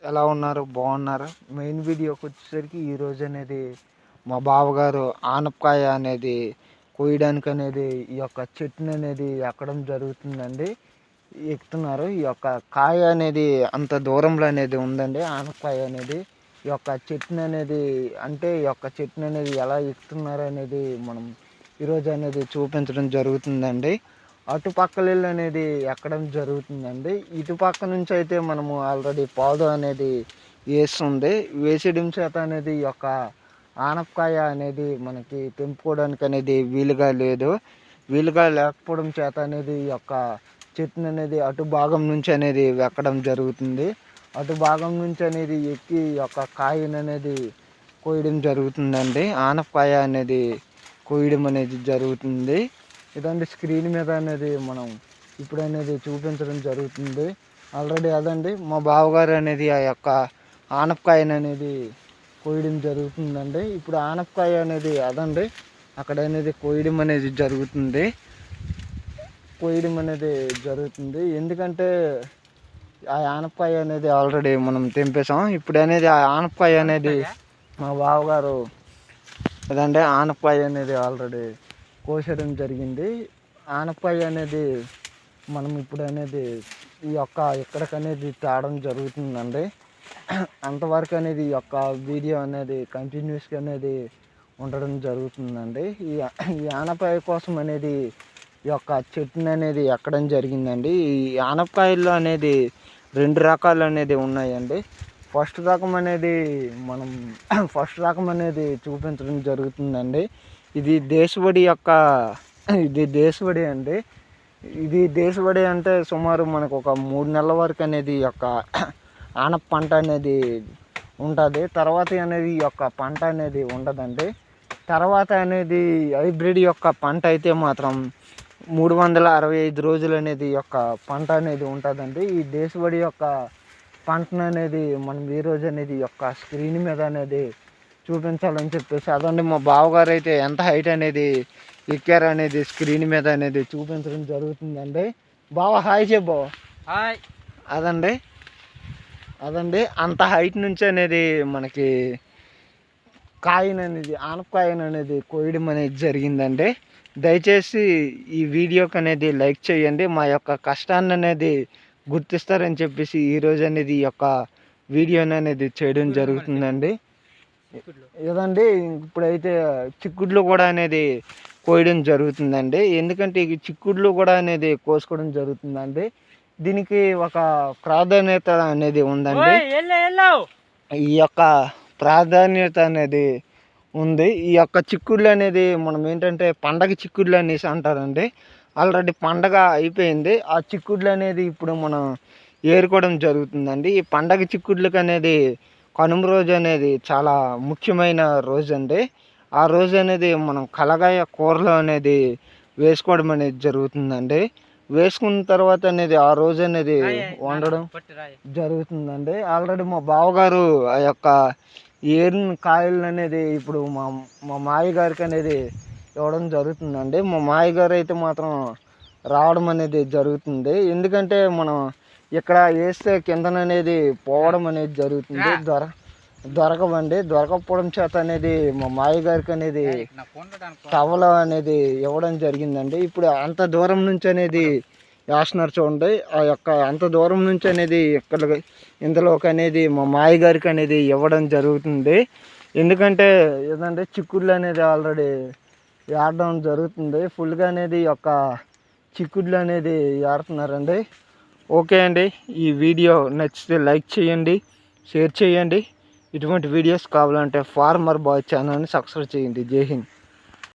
ఎలా ఉన్నారు? బాగున్నారా? మెయిన్ వీడియోకి వచ్చేసరికి ఈరోజు అనేది మా బావగారు ఆనపకాయ అనేది కోయడానికి అనేది ఈ యొక్క చెట్టుని అనేది ఎక్కడం జరుగుతుందండి. ఎక్కుతున్నారు. ఈ యొక్క కాయ అనేది అంత దూరంలో అనేది ఉందండి. ఆనపకాయ అనేది ఈ యొక్క చెట్టుని అనేది అంటే ఈ యొక్క చెట్టుని అనేది ఎలా ఎక్కుతున్నారు అనేది మనం ఈరోజు అనేది చూపించడం జరుగుతుందండి. అటుపక్కల ఇల్లు అనేది ఎక్కడం జరుగుతుందండి. ఇటుపక్క నుంచి అయితే మనము ఆల్రెడీ పాదు అనేది వేస్తుంది. వేసేయడం చేత అనేది ఈ యొక్క ఆనపకాయ అనేది మనకి తెంపుకోవడానికి అనేది వీలుగా లేదు. వీలుగా లేకపోవడం చేత అనేది ఈ యొక్క చెట్టును అనేది అటు భాగం నుంచి అనేది ఎక్కడం జరుగుతుంది. అటు భాగం నుంచి అనేది ఎక్కి ఈ యొక్క కాయను అనేది కోయడం జరుగుతుందండి. ఆనపకాయ అనేది కోయడం అనేది జరుగుతుంది. ఇదండి స్క్రీన్ మీద అనేది మనం ఇప్పుడు అనేది చూపించడం జరుగుతుంది. ఆల్రెడీ అదండి మా బావగారు అనేది ఆ యొక్క ఆనపకాయను అనేది కోయడం జరుగుతుందండి. ఇప్పుడు ఆనపకాయ అనేది అదండి అక్కడ అనేది కోయడం అనేది జరుగుతుంది. ఎందుకంటే ఆ ఆనపకాయ అనేది ఆల్రెడీ మనం తెంపేసాం. ఇప్పుడు అనేది ఆ ఆనపకాయ అనేది మా బావగారు అదండి ఆనపకాయ అనేది ఆల్రెడీ కోసేయడం జరిగింది. ఆనపకాయ అనేది మనం ఇప్పుడు అనేది ఈ యొక్క ఇక్కడికనేది తేవడం జరుగుతుందండి. అంతవరకు అనేది ఈ యొక్క వీడియో అనేది కంటిన్యూస్గా అనేది ఉండడం జరుగుతుందండి. ఈ ఆనపకాయ కోసం అనేది ఈ యొక్క చెట్టుని అనేది ఎక్కడం జరిగిందండి. ఈ ఆనపకాయల్లో అనేది 2 రకాలు అనేది ఉన్నాయండి. ఫస్ట్ రకం అనేది చూపించడం జరుగుతుందండి. ఇది దేశవడి అండి. ఇది దేశవడి అంటే సుమారు మనకు ఒక 3 నెలల వరకు అనేది ఈ యొక్క ఆనప పంట అనేది ఉంటుంది. తర్వాత అనేది ఈ యొక్క పంట అనేది ఉండదండి. తర్వాత అనేది హైబ్రిడ్ యొక్క పంట అయితే మాత్రం 365 రోజులు అనేది ఈ యొక్క పంట అనేది ఉంటుందండి. ఈ దేశవడి యొక్క పంటను అనేది మనం ఈరోజు అనేది ఈ యొక్క స్క్రీన్ మీద అనేది చూపించాలని చెప్పేసి అదండి మా బావగారు అయితే ఎంత హైట్ అనేది ఎక్కారు అనేది స్క్రీన్ మీద అనేది చూపించడం జరుగుతుందండి. బావ హాయ్ చెప్పు. హాయ్. అదండి అంత హైట్ నుంచి అనేది మనకి ఆనపకాయను అనేది కోయడం అనేది జరిగిందండి. దయచేసి ఈ వీడియోకి అనేది లైక్ చేయండి. మా యొక్క కష్టాన్ని అనేది గుర్తిస్తారని చెప్పేసి ఈరోజు అనేది ఈ యొక్క వీడియోని అనేది చేయడం జరుగుతుందండి. ఇదండి ఇప్పుడైతే చిక్కుడులో కూడా అనేది కోయడం జరుగుతుందండి. ఎందుకంటే ఈ చిక్కుడులో కూడా అనేది కోసుకోవడం జరుగుతుందండి. దీనికి ఒక ప్రాధాన్యత అనేది ఉందండి. ఈ యొక్క ప్రాధాన్యత అనేది ఉంది. ఈ యొక్క చిక్కుళ్ళు అనేది మనం ఏంటంటే పండగ చిక్కుళ్ళు అనేసి అంటారండి. ఆల్రెడీ పండగ అయిపోయింది. ఆ చిక్కుళ్ళు అనేది ఇప్పుడు మనం ఏరుకోవడం జరుగుతుందండి. ఈ పండగ చిక్కుళ్ళకి అనేది కనుమ రోజు అనేది చాలా ముఖ్యమైన రోజు అండి. ఆ రోజు అనేది మనం కలగాయ కూరలో అనేది వేసుకోవడం అనేది జరుగుతుందండి. వేసుకున్న తర్వాత అనేది ఆ రోజు అనేది వండడం జరుగుతుందండి. ఆల్రెడీ మా బావగారు ఆ యొక్క ఏరిన కాయలను అనేది ఇప్పుడు మా మాయ గారికి అనేది ఇవ్వడం జరుగుతుందండి. మా మాయ గారు అయితే మాత్రం రావడం అనేది జరుగుతుంది. ఎందుకంటే మనం ఇక్కడ వేస్తే కిందననేది పోవడం అనేది జరుగుతుంది. దొరకపోవడం చేత అనేది మా మాయ గారికి అనేది టవల అనేది ఇవ్వడం జరిగిందండి. ఇప్పుడు అంత దూరం నుంచి అనేది వేస్తున్నారు చూడండి. ఆ యొక్క అంత దూరం నుంచి అనేది ఇందులోకి అనేది మా మాయ గారికి అనేది ఇవ్వడం జరుగుతుంది. ఎందుకంటే ఏదంటే చిక్కుళ్ళు అనేది ఆల్రెడీ ఏడడం జరుగుతుంది. ఫుల్గా అనేది ఈ యొక్క చిక్కుళ్ళు అనేది ఏడుతున్నారండి. ఓకే అండి, ఈ వీడియో నచ్చితే లైక్ చేయండి, షేర్ చేయండి. ఇటువంటి వీడియోస్ కావాలంటే ఫార్మర్ బాయ్ ఛానల్ని సబ్స్క్రైబ్ చేయండి. జై హింద్.